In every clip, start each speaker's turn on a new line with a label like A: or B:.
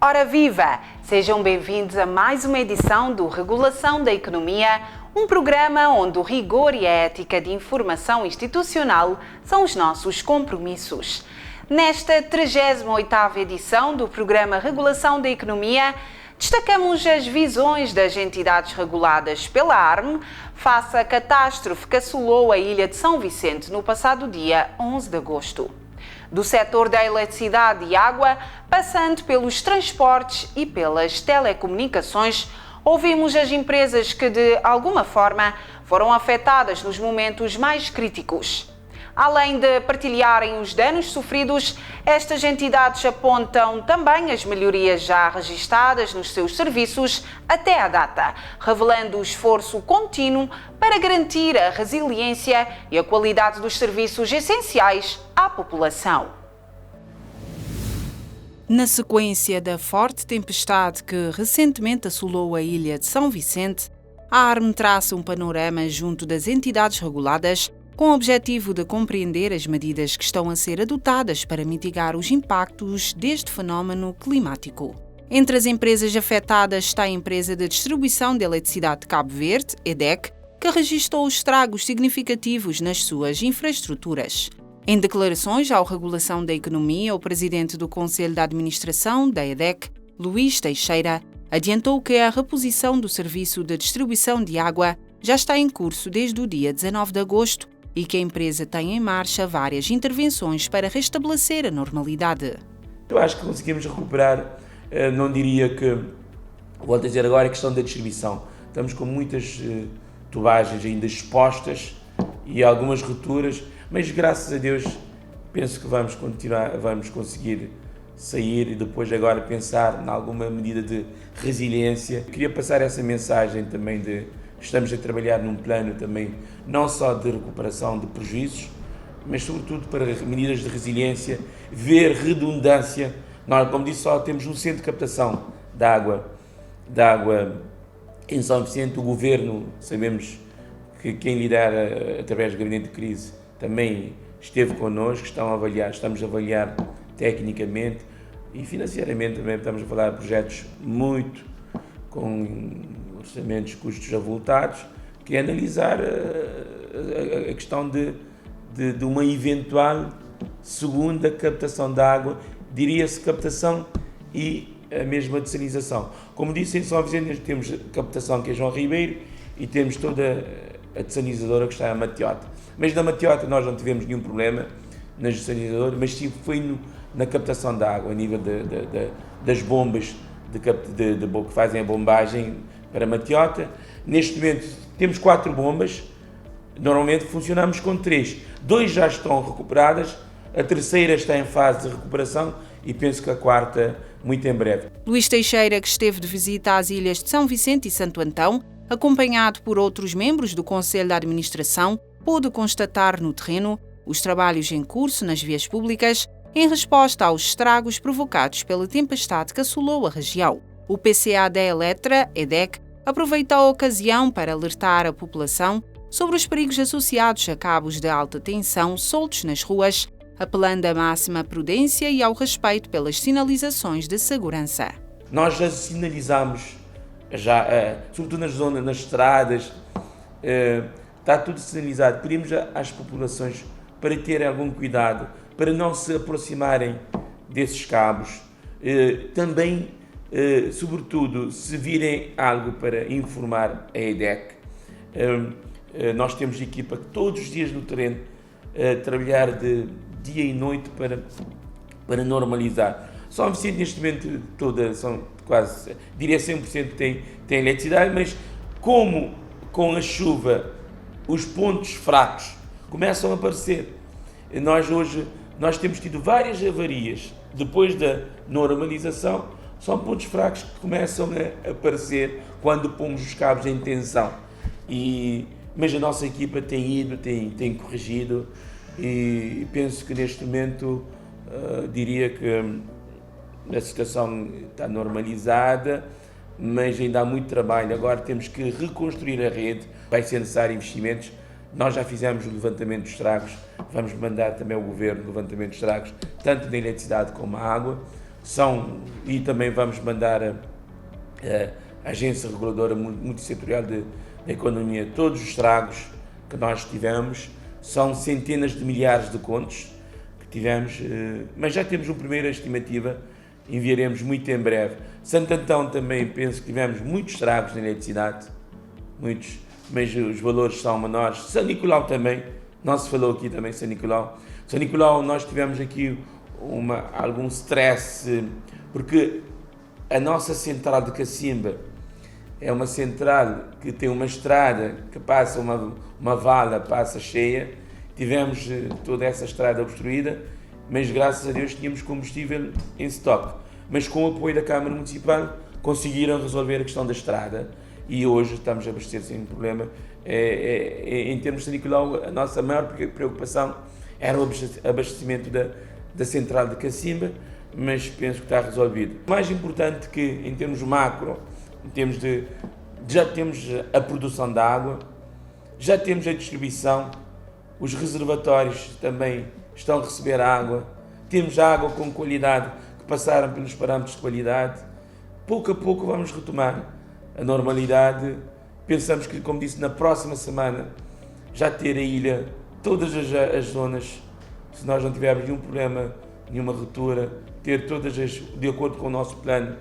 A: Ora viva! Sejam bem-vindos a mais uma edição do Regulação da Economia, um programa onde o rigor e a ética de informação institucional são os nossos compromissos. Nesta 38ª edição do programa Regulação da Economia, destacamos as visões das entidades reguladas pela ARME face à catástrofe que assolou a ilha de São Vicente no passado dia 11 de agosto. Do setor da eletricidade e água, passando pelos transportes e pelas telecomunicações, ouvimos as empresas que, de alguma forma, foram afetadas nos momentos mais críticos. Além de partilharem os danos sofridos, estas entidades apontam também as melhorias já registadas nos seus serviços até à data, revelando o esforço contínuo para garantir a resiliência e a qualidade dos serviços essenciais à população. Na sequência da forte tempestade que recentemente assolou a ilha de São Vicente, a ARME traça um panorama junto das entidades reguladas com o objetivo de compreender as medidas que estão a ser adotadas para mitigar os impactos deste fenómeno climático. Entre as empresas afetadas está a empresa de distribuição de eletricidade de Cabo Verde, EDEC, que registrou estragos significativos nas suas infraestruturas. Em declarações à Regulação da Economia, o presidente do Conselho de Administração da EDEC, Luís Teixeira, adiantou que a reposição do serviço de distribuição de água já está em curso desde o dia 19 de agosto e que a empresa tem em marcha várias intervenções para restabelecer a normalidade.
B: Eu acho que conseguimos recuperar, não diria que, volto a dizer agora, a questão da distribuição. Estamos com muitas tubagens ainda expostas e algumas rupturas, mas graças a Deus penso que vamos conseguir sair e depois agora pensar em alguma medida de resiliência. Queria passar essa mensagem também de estamos a trabalhar num plano também não só de recuperação de prejuízos, mas sobretudo para medidas de resiliência, ver redundância. Nós, como disse, só temos um centro de captação de água em São Vicente. O Governo, sabemos que quem lidera através do Gabinete de Crise também esteve connosco, estamos a avaliar tecnicamente e financeiramente também estamos a falar de projetos muito com orçamentos, custos avultados, que é analisar a questão de uma eventual segunda captação de água, diria-se captação e a mesma dessalinização. Como disse, em São Vicente temos a captação que é João Ribeiro e temos toda a dessalinizadora que está a Matiota. Mas na Matiota nós não tivemos nenhum problema na dessalinizadora, mas sim foi na captação da água, a nível das bombas que fazem a bombagem para Matiota. Neste momento temos 4 bombas, normalmente funcionamos com 3. 2 já estão recuperadas, a terceira está em fase de recuperação e penso que a quarta muito em breve.
A: Luís Teixeira, que esteve de visita às ilhas de São Vicente e Santo Antão, acompanhado por outros membros do Conselho de Administração, pôde constatar no terreno os trabalhos em curso nas vias públicas em resposta aos estragos provocados pela tempestade que assolou a região. O PCA da Eletra, EDEC, aproveita a ocasião para alertar a população sobre os perigos associados a cabos de alta tensão soltos nas ruas, apelando à máxima prudência e ao respeito pelas sinalizações de segurança.
B: Nós já sinalizamos, sobretudo nas zonas, nas estradas, está tudo sinalizado. Pedimos às populações para terem algum cuidado, para não se aproximarem desses cabos. Também, sobretudo, se virem algo para informar a EDEC. Nós temos equipa todos os dias no terreno a trabalhar de dia e noite para normalizar. São Vicente neste momento são quase, diria 100% tem eletricidade, mas como com a chuva os pontos fracos começam a aparecer. Nós temos tido várias avarias depois da normalização, são pontos fracos que começam a aparecer quando pomos os cabos em tensão. Mas a nossa equipa tem corrigido e penso que neste momento diria que a situação está normalizada, mas ainda há muito trabalho. Agora temos que reconstruir a rede, vai ser necessário investimentos. Nós já fizemos o levantamento dos estragos, vamos mandar também ao Governo o levantamento dos estragos, tanto na eletricidade como na água. e também vamos mandar a Agência Reguladora Multissetorial da Economia, todos os estragos que nós tivemos, são centenas de milhares de contos que tivemos, mas já temos uma primeira estimativa, enviaremos muito em breve. Santo Antão também penso que tivemos muitos estragos na eletricidade, muitos, mas os valores são menores. São Nicolau também, não se falou aqui também São Nicolau. São Nicolau nós tivemos aqui algum stress, porque a nossa central de Cacimba é uma central que tem uma estrada que passa uma vala, passa cheia. Tivemos toda essa estrada obstruída, mas graças a Deus tínhamos combustível em stock. Mas com o apoio da Câmara Municipal conseguiram resolver a questão da estrada e hoje estamos a abastecer sem problema. Em termos de São Nicolau, a nossa maior preocupação era o abastecimento da central de Cacimba, mas penso que está resolvido. O mais importante que, em termos macro, já temos a produção de água, já temos a distribuição, os reservatórios também estão a receber água, temos água com qualidade, que passaram pelos parâmetros de qualidade. Pouco a pouco vamos retomar a normalidade. Pensamos que, como disse, na próxima semana já ter a ilha, todas as zonas, se nós não tivermos nenhum problema, nenhuma ruptura, ter todas de acordo com o nosso plano,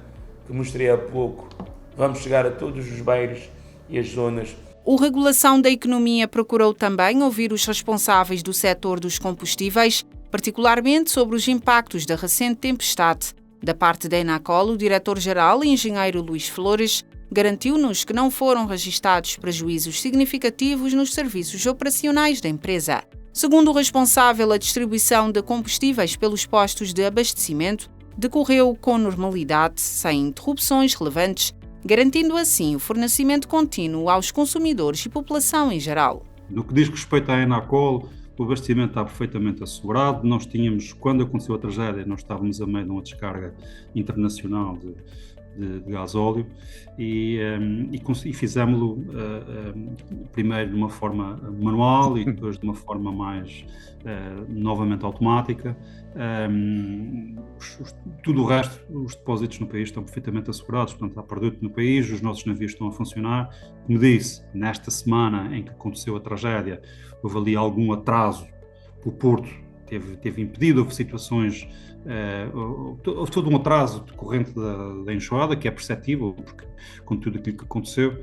B: que mostrei há pouco, vamos chegar a todos os bairros e as zonas.
A: O Regulação da Economia procurou também ouvir os responsáveis do setor dos combustíveis, particularmente sobre os impactos da recente tempestade. Da parte da Enacol, o diretor-geral, engenheiro Luís Flores, garantiu-nos que não foram registados prejuízos significativos nos serviços operacionais da empresa. Segundo o responsável, a distribuição de combustíveis pelos postos de abastecimento decorreu com normalidade, sem interrupções relevantes, garantindo assim o fornecimento contínuo aos consumidores e população em geral.
C: No que diz respeito à Enacol, o abastecimento está perfeitamente assegurado. Nós tínhamos, quando aconteceu a tragédia, nós estávamos a meio de uma descarga internacional de gasóleo e fizemos-lo primeiro de uma forma manual e depois de uma forma mais novamente automática. Tudo o resto, os depósitos no país estão perfeitamente assegurados, portanto há produto no país, os nossos navios estão a funcionar. Como disse, nesta semana em que aconteceu a tragédia, houve ali algum atraso, o Porto teve impedido, houve situações, houve todo um atraso decorrente da enxurrada, que é perceptível, porque, com tudo aquilo que aconteceu,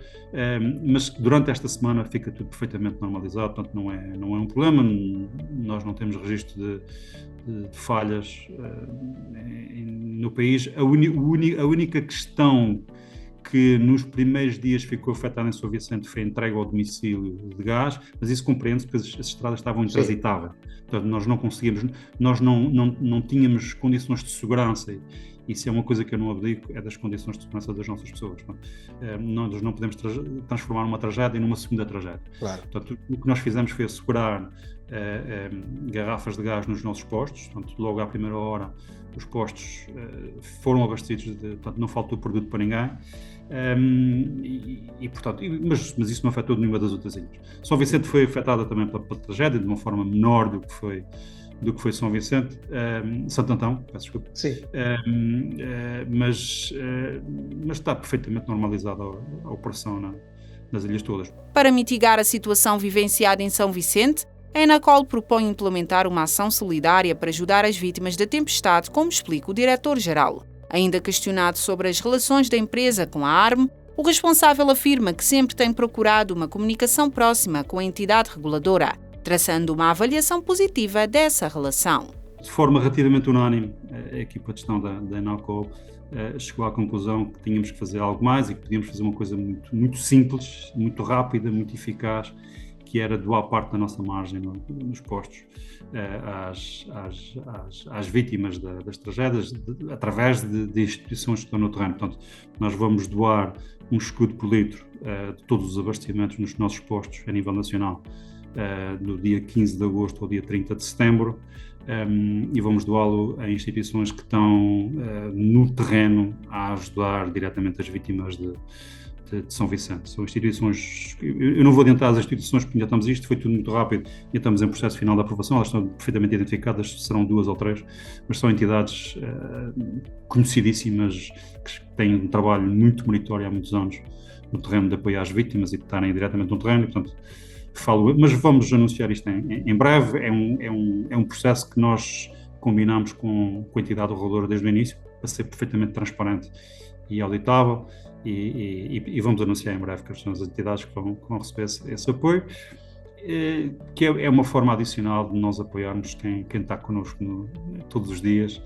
C: mas durante esta semana fica tudo perfeitamente normalizado, portanto não é um problema, nós não temos registro de falhas no país. A única questão que nos primeiros dias ficou afetada em São Vicente foi a entrega ao domicílio de gás, mas isso compreende-se porque as estradas estavam intransitáveis. Portanto, nós não conseguíamos, nós não tínhamos condições de segurança. Isso é uma coisa que eu não abdico, é das condições de segurança das nossas pessoas. Nós não podemos transformar uma tragédia numa segunda tragédia. Claro. Portanto, o que nós fizemos foi assegurar garrafas de gás nos nossos postos. Portanto, logo à primeira hora os postos foram abastecidos, portanto não faltou produto para ninguém. Portanto, mas isso não afetou nenhuma das outras ilhas. São Vicente foi afetada também pela tragédia, de uma forma menor do que foi São Vicente, Santo Antão, peço desculpa. Sim. Mas está perfeitamente normalizada a operação nas ilhas todas.
A: Para mitigar a situação vivenciada em São Vicente, a Enacol propõe implementar uma ação solidária para ajudar as vítimas da tempestade, como explica o diretor-geral. Ainda questionado sobre as relações da empresa com a ARME, o responsável afirma que sempre tem procurado uma comunicação próxima com a entidade reguladora, traçando uma avaliação positiva dessa relação.
C: De forma relativamente unânime, a equipa de gestão da Enacol chegou à conclusão que tínhamos que fazer algo mais e que podíamos fazer uma coisa muito, muito simples, muito rápida, muito eficaz, que era doar parte da nossa margem nos postos às vítimas das tragédias, através de instituições que estão no terreno. Portanto, nós vamos doar um escudo por litro de todos os abastecimentos nos nossos postos a nível nacional, do dia 15 de agosto ao dia 30 de setembro, e vamos doá-lo a instituições que estão no terreno a ajudar diretamente as vítimas de São Vicente. São instituições, eu não vou adiantar as instituições porque ainda estamos foi tudo muito rápido e estamos em processo final de aprovação, elas estão perfeitamente identificadas, serão 2 ou 3, mas são entidades conhecidíssimas, que têm um trabalho muito meritório há muitos anos no terreno de apoio às vítimas e de estarem diretamente no terreno, portanto, mas vamos anunciar isto em breve, é um processo que nós combinamos com a entidade reguladora desde o início, para ser perfeitamente transparente e auditável, e vamos anunciar em breve que são as entidades que vão receber esse apoio, que é uma forma adicional de nós apoiarmos quem está connosco todos os dias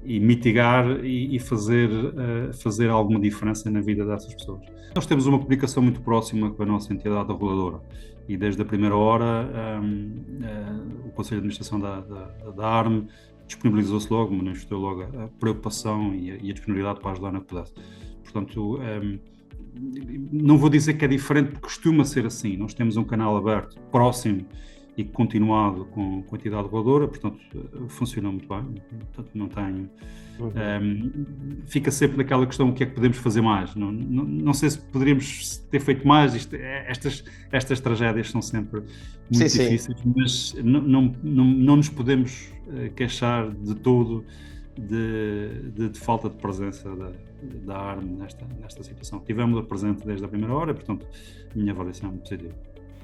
C: e mitigar e fazer alguma diferença na vida dessas pessoas. Nós temos uma comunicação muito próxima com a nossa entidade reguladora e desde a primeira hora o Conselho de Administração da ARME disponibilizou-se logo, manifestou logo a preocupação e a disponibilidade para ajudar na que pudesse. Portanto, não vou dizer que é diferente, porque costuma ser assim. Nós temos um canal aberto, próximo e continuado com a entidade reguladora, portanto, funciona muito bem. Portanto, não tenho... fica sempre naquela questão, o que é que podemos fazer mais? Não sei se poderíamos ter feito mais. Estas tragédias são sempre muito difíceis, mas não nos podemos queixar de todo de falta de presença da ARME nesta situação. Tivemos-la presente desde a primeira hora, portanto, a minha avaliação é muito positiva.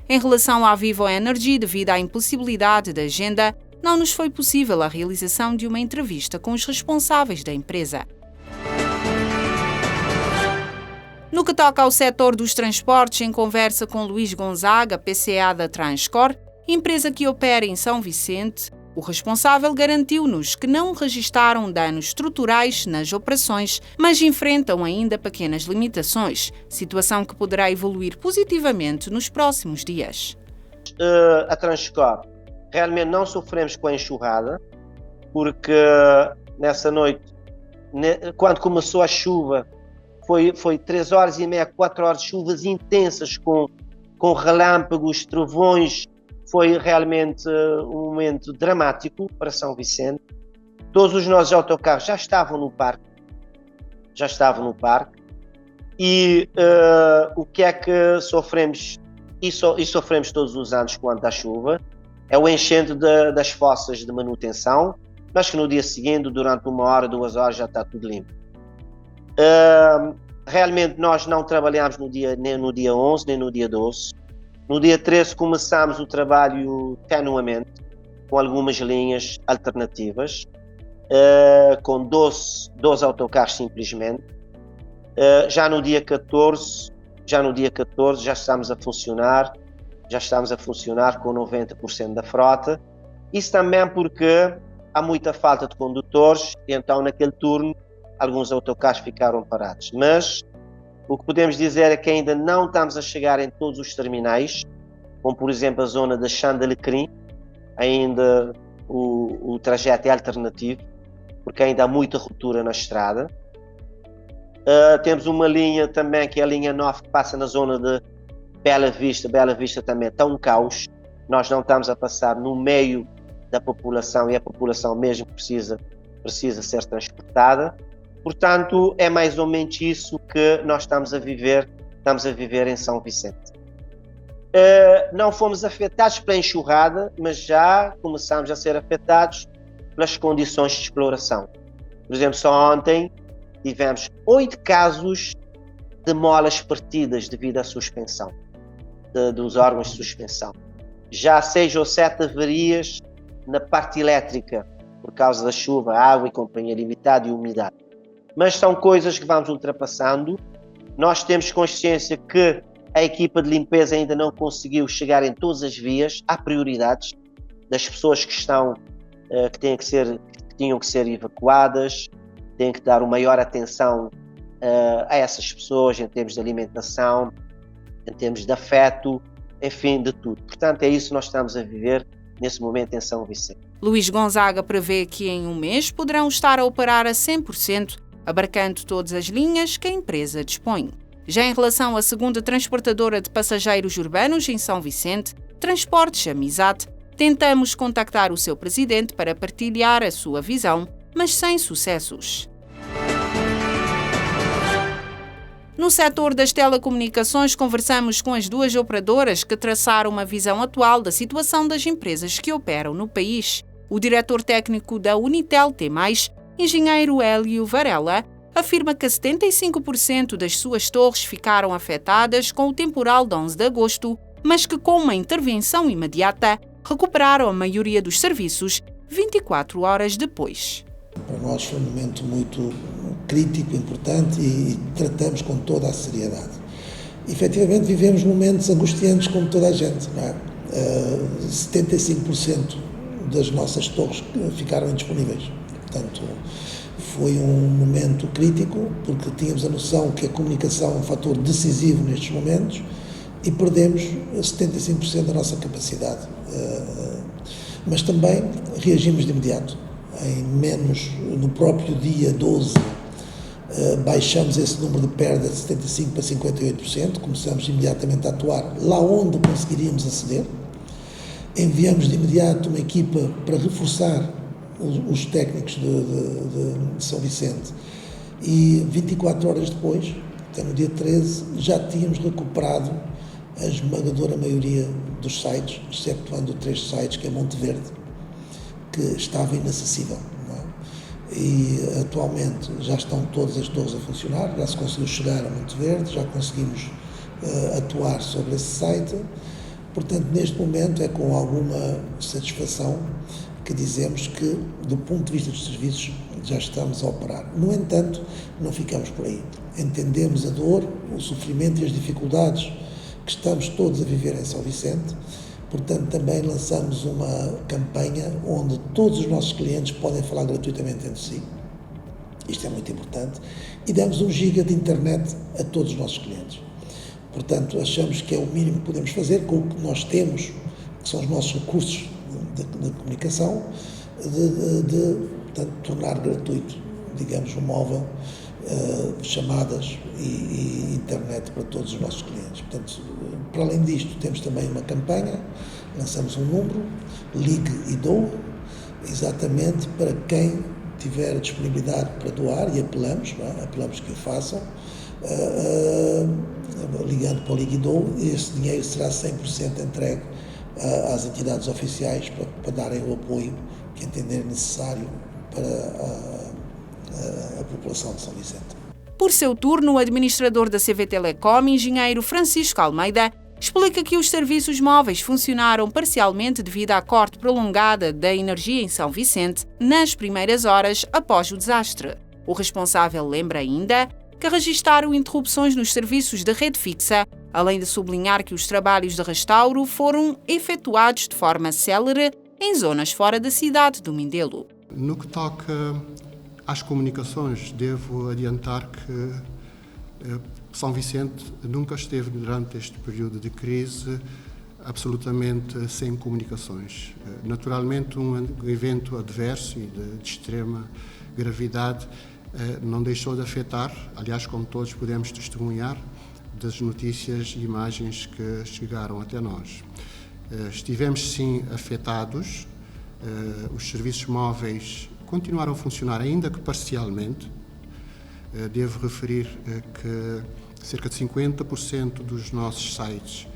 A: Em relação à Vivo Energy, devido à impossibilidade da agenda, não nos foi possível a realização de uma entrevista com os responsáveis da empresa. No que toca ao setor dos transportes, em conversa com Luís Gonzaga, PCA da Transcor, empresa que opera em São Vicente, o responsável garantiu-nos que não registaram danos estruturais nas operações, mas enfrentam ainda pequenas limitações, situação que poderá evoluir positivamente nos próximos dias.
D: A Transcor, realmente não sofremos com a enxurrada, porque nessa noite, quando começou a chuva, foi 3 horas e meia, 4 horas de chuvas intensas com relâmpagos, trovões. Foi realmente um momento dramático para São Vicente. Todos os nossos autocarros já estavam no parque. E o que é que sofremos? E sofremos todos os anos quando há chuva. É o enchente das fossas de manutenção, mas que no dia seguinte, durante 1 hora, 2 horas, já está tudo limpo. Realmente nós não trabalhamos nem no dia 11, nem no dia 12. No dia 13 começámos o trabalho tenuamente, com algumas linhas alternativas, com 12 autocarros simplesmente. Já no dia 14 já estamos a funcionar com 90% da frota. Isso também porque há muita falta de condutores e então naquele turno alguns autocarros ficaram parados. Mas o que podemos dizer é que ainda não estamos a chegar em todos os terminais, como por exemplo a zona de Xandalecrim, ainda o trajeto é alternativo, porque ainda há muita ruptura na estrada. Temos uma linha também, que é a linha 9, que passa na zona de Bela Vista. Bela Vista também está um caos. Nós não estamos a passar no meio da população e a população mesmo precisa ser transportada. Portanto, é mais ou menos isso que nós estamos a viver em São Vicente. Não fomos afetados pela enxurrada, mas já começamos a ser afetados pelas condições de exploração. Por exemplo, só ontem tivemos 8 casos de molas partidas devido à suspensão, dos órgãos de suspensão. Já 6 ou 7 avarias na parte elétrica, por causa da chuva, água e companhia limitada e umidade. Mas são coisas que vamos ultrapassando. Nós temos consciência que a equipa de limpeza ainda não conseguiu chegar em todas as vias. Há prioridades das pessoas que tinham que ser evacuadas, têm que dar uma maior atenção a essas pessoas em termos de alimentação, em termos de afeto, enfim, de tudo. Portanto, é isso que nós estamos a viver nesse momento em São Vicente.
A: Luís Gonzaga prevê que em um mês poderão estar a operar a 100%, abarcando todas as linhas que a empresa dispõe. Já em relação à segunda transportadora de passageiros urbanos em São Vicente, Transportes Amizade, tentamos contactar o seu presidente para partilhar a sua visão, mas sem sucessos. No setor das telecomunicações, conversamos com as duas operadoras que traçaram uma visão atual da situação das empresas que operam no país. O diretor técnico da Unitel T+, engenheiro Hélio Varela, afirma que 75% das suas torres ficaram afetadas com o temporal de 11 de agosto, mas que com uma intervenção imediata recuperaram a maioria dos serviços 24 horas depois.
E: Para nós foi um momento muito crítico, importante e tratamos com toda a seriedade. Efetivamente vivemos momentos angustiantes como toda a gente, não é? 75% das nossas torres ficaram indisponíveis. Portanto, foi um momento crítico porque tínhamos a noção que a comunicação é um fator decisivo nestes momentos e perdemos 75% da nossa capacidade. Mas também reagimos de imediato. No próprio dia 12, baixamos esse número de perda de 75% para 58%, começamos imediatamente a atuar lá onde conseguiríamos aceder. Enviamos de imediato uma equipa para reforçar os técnicos de São Vicente e 24 horas depois, até no dia 13, já tínhamos recuperado a esmagadora maioria dos sites, exceptuando 3 sites, que é Monte Verde, que estava inacessível. Não é? E atualmente já estão todas as torres a funcionar, já se conseguiu chegar a Monte Verde, já conseguimos atuar sobre esse site. Portanto, neste momento é com alguma satisfação que dizemos que, do ponto de vista dos serviços, já estamos a operar. No entanto, não ficamos por aí. Entendemos a dor, o sofrimento e as dificuldades que estamos todos a viver em São Vicente. Portanto, também lançamos uma campanha onde todos os nossos clientes podem falar gratuitamente entre si. Isto é muito importante. E damos 1 GB de internet a todos os nossos clientes. Portanto, achamos que é o mínimo que podemos fazer com o que nós temos, que são os nossos recursos de comunicação, portanto, tornar gratuito, digamos, o móvel, chamadas e internet para todos os nossos clientes. Portanto, para além disto, temos também uma campanha, lançamos um número, Ligue e Doe, exatamente para quem tiver disponibilidade para doar, e apelamos que o façam, ligando para o Ligue e Doe, e esse dinheiro será 100% entregue às entidades oficiais para darem o apoio que entenderem necessário para a população de São Vicente.
A: Por seu turno, o administrador da CV Telecom, engenheiro Francisco Almeida, explica que os serviços móveis funcionaram parcialmente devido à corte prolongada da energia em São Vicente nas primeiras horas após o desastre. O responsável lembra ainda que registaram interrupções nos serviços de rede fixa, além de sublinhar que os trabalhos de restauro foram efetuados de forma célere em zonas fora da cidade do Mindelo.
F: No que toca às comunicações, devo adiantar que São Vicente nunca esteve, durante este período de crise, absolutamente sem comunicações. Naturalmente, um evento adverso e de extrema gravidade não deixou de afetar, aliás, como todos podemos testemunhar, das notícias e imagens que chegaram até nós. Estivemos, sim, afetados. Os serviços móveis continuaram a funcionar, ainda que parcialmente. Devo referir que cerca de 50% dos nossos sites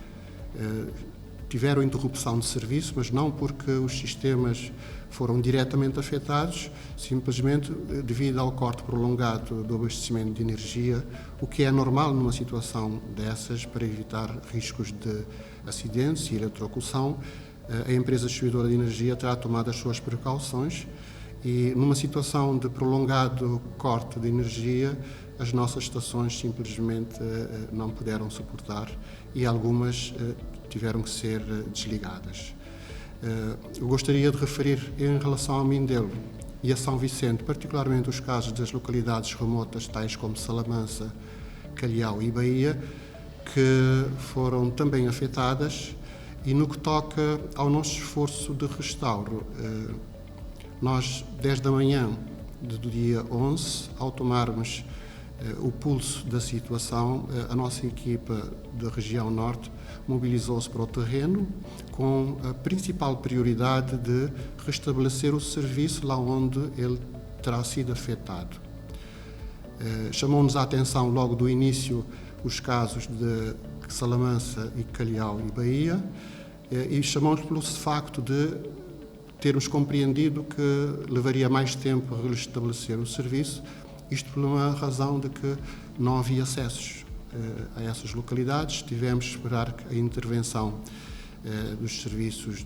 F: tiveram interrupção de serviço, mas não porque os sistemas foram diretamente afetados, simplesmente devido ao corte prolongado do abastecimento de energia, o que é normal numa situação dessas para evitar riscos de acidentes e eletrocução. A empresa distribuidora de energia terá tomado as suas precauções e, numa situação de prolongado corte de energia, as nossas estações simplesmente não puderam suportar e algumas tiveram que ser desligadas. Eu gostaria de referir, em relação ao Mindelo e a São Vicente, particularmente os casos das localidades remotas, tais como Salamanca, Calhau e Bahia, que foram também afetadas. E no que toca ao nosso esforço de restauro, nós, desde a manhã do dia 11, ao tomarmos o pulso da situação, a nossa equipa da região norte mobilizou-se para o terreno com a principal prioridade de restabelecer o serviço lá onde ele terá sido afetado. Chamou-nos a atenção logo do início os casos de Salamanca e Calhau e Bahia, e chamou-nos pelo facto de termos compreendido que levaria mais tempo a restabelecer o serviço, isto por uma razão de que não havia acessos a essas localidades. Tivemos de esperar a intervenção dos serviços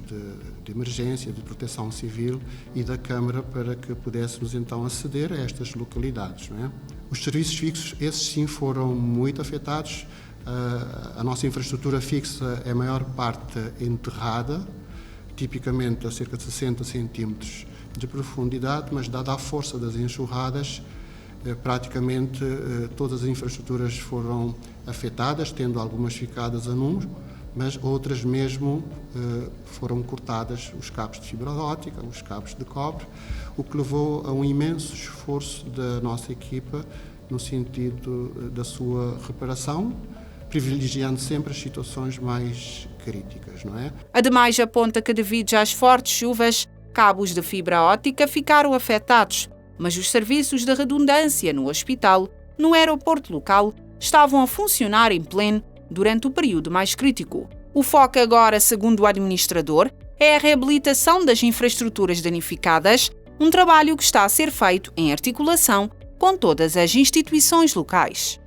F: de emergência, de proteção civil e da Câmara para que pudéssemos então aceder a estas localidades, não é? Os serviços fixos, esses sim foram muito afetados. A nossa infraestrutura fixa é a maior parte enterrada, tipicamente a cerca de 60 centímetros de profundidade, mas dada a força das enxurradas, praticamente todas as infraestruturas foram afetadas, tendo algumas ficadas a nu, mas outras mesmo foram cortadas, os cabos de fibra óptica, os cabos de cobre, o que levou a um imenso esforço da nossa equipa no sentido da sua reparação, privilegiando sempre as situações mais críticas, não é?
A: Ademais, aponta que devido às fortes chuvas, cabos de fibra óptica ficaram afetados, mas os serviços de redundância no hospital, no aeroporto local, estavam a funcionar em pleno durante o período mais crítico. O foco agora, segundo o administrador, é a reabilitação das infraestruturas danificadas, um trabalho que está a ser feito em articulação com todas as instituições locais.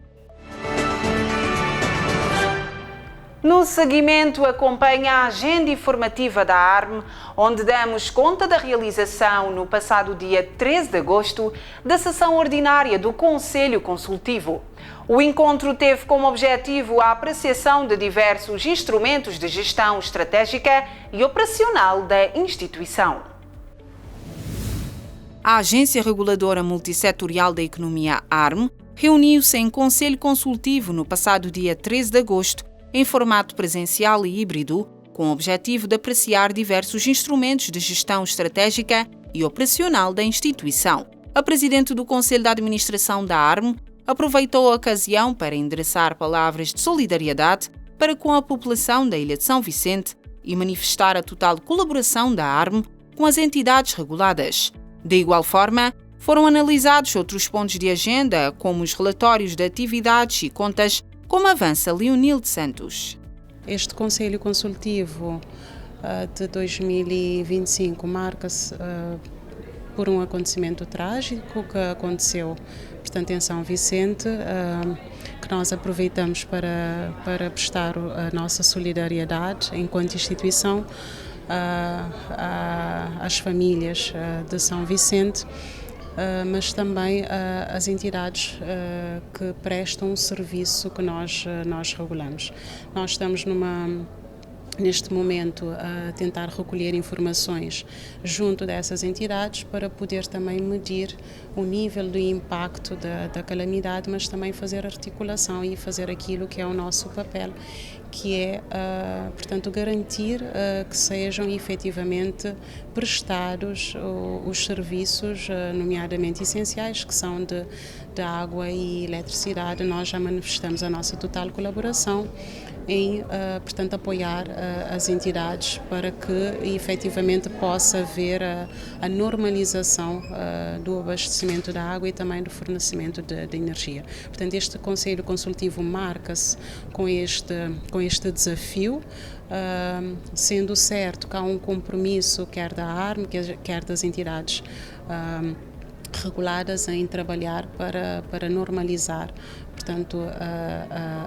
A: No seguimento, acompanha a agenda informativa da ARM, onde damos conta da realização, no passado dia 13 de agosto, da sessão ordinária do Conselho Consultivo. O encontro teve como objetivo a apreciação de diversos instrumentos de gestão estratégica e operacional da instituição. A Agência Reguladora Multissetorial da Economia, ARM, reuniu-se em Conselho Consultivo no passado dia 13 de agosto, em formato presencial e híbrido, com o objetivo de apreciar diversos instrumentos de gestão estratégica e operacional da instituição. A presidente do Conselho de Administração da ARM aproveitou a ocasião para endereçar palavras de solidariedade para com a população da Ilha de São Vicente e manifestar a total colaboração da ARM com as entidades reguladas. De igual forma, foram analisados outros pontos de agenda, como os relatórios de atividades e contas, como avança Leonilde Santos.
G: Este Conselho Consultivo de 2025 marca-se por um acontecimento trágico que aconteceu, portanto, em São Vicente, que nós aproveitamos para prestar a nossa solidariedade enquanto instituição às famílias de São Vicente, mas também as entidades que prestam o serviço que nós regulamos. Nós estamos neste momento a tentar recolher informações junto dessas entidades para poder também medir o nível de impacto da calamidade, mas também fazer articulação e fazer aquilo que é o nosso papel, que é, portanto, garantir que sejam efetivamente prestados os serviços, nomeadamente essenciais, que são de água e eletricidade. Nós já manifestamos a nossa total colaboração em, portanto, apoiar as entidades para que efetivamente possa haver a normalização do abastecimento da água e também do fornecimento de energia. Portanto, este Conselho Consultivo marca-se com este desafio, sendo certo que há um compromisso quer da ARM, quer das entidades reguladas em trabalhar para normalizar, portanto,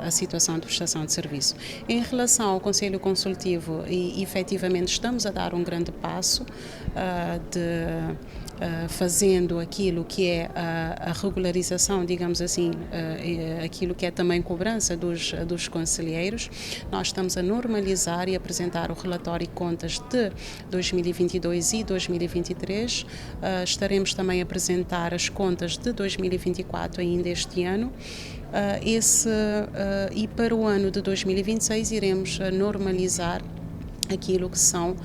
G: a situação de prestação de serviço. Em relação ao Conselho Consultivo, efetivamente estamos a dar um grande passo fazendo aquilo que é a regularização, digamos assim, aquilo que é também cobrança dos conselheiros. Nós estamos a normalizar e apresentar o relatório e contas de 2022 e 2023. Estaremos também a apresentar as contas de 2024 ainda este ano. E para o ano de 2026 iremos normalizar aquilo que são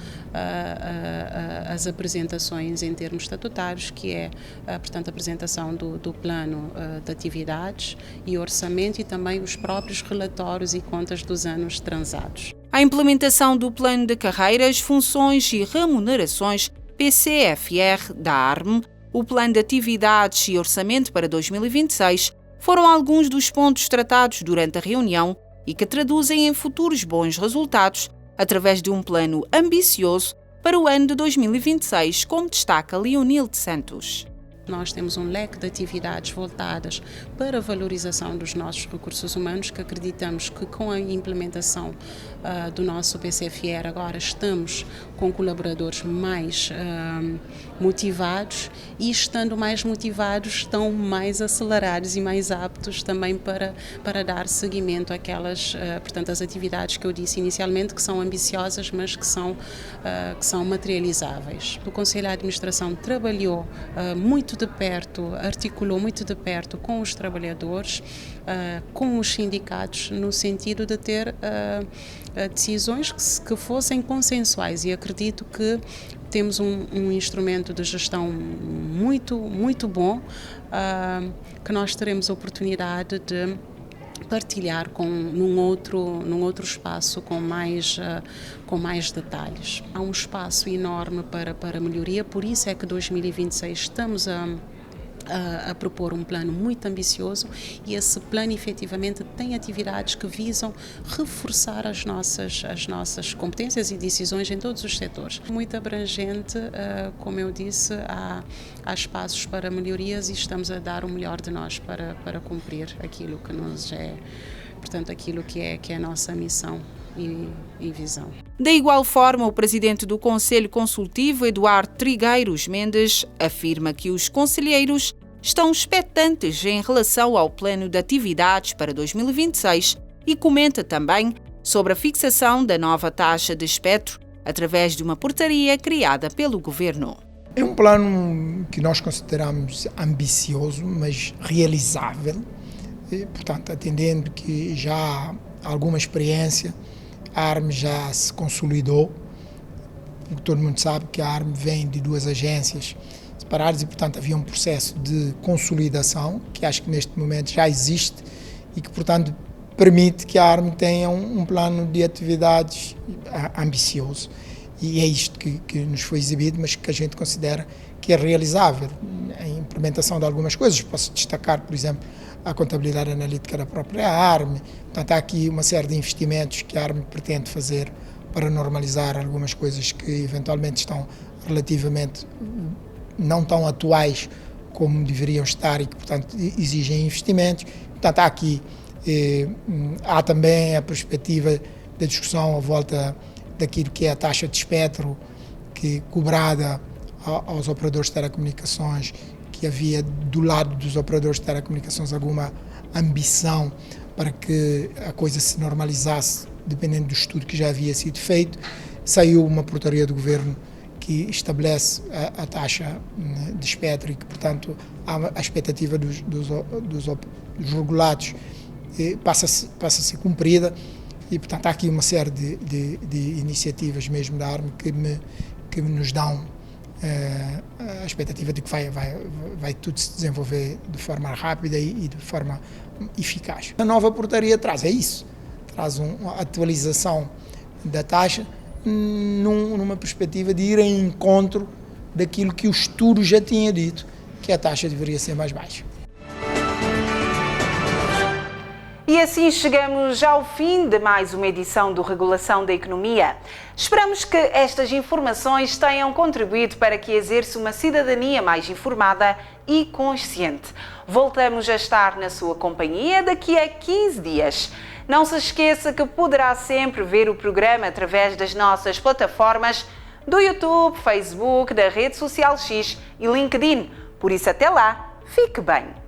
G: as apresentações em termos estatutários, que é, portanto, a apresentação do plano de atividades e orçamento e também os próprios relatórios e contas dos anos transados.
A: A implementação do plano de carreiras, funções e remunerações PCFR da ARM o plano de atividades e orçamento para 2026 foram alguns dos pontos tratados durante a reunião e que traduzem em futuros bons resultados através de um plano ambicioso para o ano de 2026, como destaca Leonilde Santos.
G: Nós temos um leque de atividades voltadas para a valorização dos nossos recursos humanos, que acreditamos que com a implementação do nosso PCFR agora estamos com colaboradores mais motivados e, estando mais motivados, estão mais acelerados e mais aptos também para dar seguimento àquelas, portanto, as atividades que eu disse inicialmente, que são ambiciosas, mas que são materializáveis. O Conselho de Administração trabalhou muito de perto, articulou muito de perto com os trabalhadores, com os sindicatos, no sentido de ter decisões que fossem consensuais, e acredito que temos um instrumento de gestão muito bom, que nós teremos a oportunidade de partilhar num outro espaço com mais detalhes. Há um espaço enorme para melhoria, por isso é que 2026 estamos a propor um plano muito ambicioso, e esse plano efetivamente tem atividades que visam reforçar as nossas competências e decisões em todos os setores. Muito abrangente, como eu disse, há espaços para melhorias e estamos a dar o melhor de nós para cumprir aquilo que nos é, portanto, aquilo que é a nossa missão e visão.
A: Da igual forma, o presidente do Conselho Consultivo, Eduardo Trigueiros Mendes, afirma que os conselheiros estão expectantes em relação ao plano de atividades para 2026 e comenta também sobre a fixação da nova taxa de espectro através de uma portaria criada pelo Governo.
H: É um plano que nós consideramos ambicioso, mas realizável, e, portanto, atendendo que já há alguma experiência. A ARM já se consolidou, porque todo mundo sabe que a ARM vem de duas agências separadas e, portanto, havia um processo de consolidação, que acho que neste momento já existe e que, portanto, permite que a ARM tenha um plano de atividades ambicioso. E é isto que nos foi exibido, mas que a gente considera que é realizável. A implementação de algumas coisas, posso destacar, por exemplo, a contabilidade analítica da própria ARM. Portanto, há aqui uma série de investimentos que a ARM pretende fazer para normalizar algumas coisas que eventualmente estão relativamente não tão atuais como deveriam estar e que, portanto, exigem investimentos. Portanto, há também a perspectiva da discussão à volta daquilo que é a taxa de espectro cobrada aos operadores de telecomunicações, que havia do lado dos operadores de telecomunicações alguma ambição para que a coisa se normalizasse, dependendo do estudo que já havia sido feito. Saiu uma portaria do Governo que estabelece a taxa de espectro e que, portanto, a expectativa dos regulados passa a ser cumprida e, portanto, há aqui uma série de iniciativas mesmo da ARM que nos dão a expectativa de que vai tudo se desenvolver de forma rápida e de forma eficaz. A nova portaria traz uma atualização da taxa numa perspectiva de ir em encontro daquilo que o estudo já tinha dito, que a taxa deveria ser mais baixa.
A: E assim chegamos ao fim de mais uma edição do Regulação da Economia. Esperamos que estas informações tenham contribuído para que exerça uma cidadania mais informada e consciente. Voltamos a estar na sua companhia daqui a 15 dias. Não se esqueça que poderá sempre ver o programa através das nossas plataformas do YouTube, Facebook, da Rede Social X e LinkedIn. Por isso, até lá, fique bem!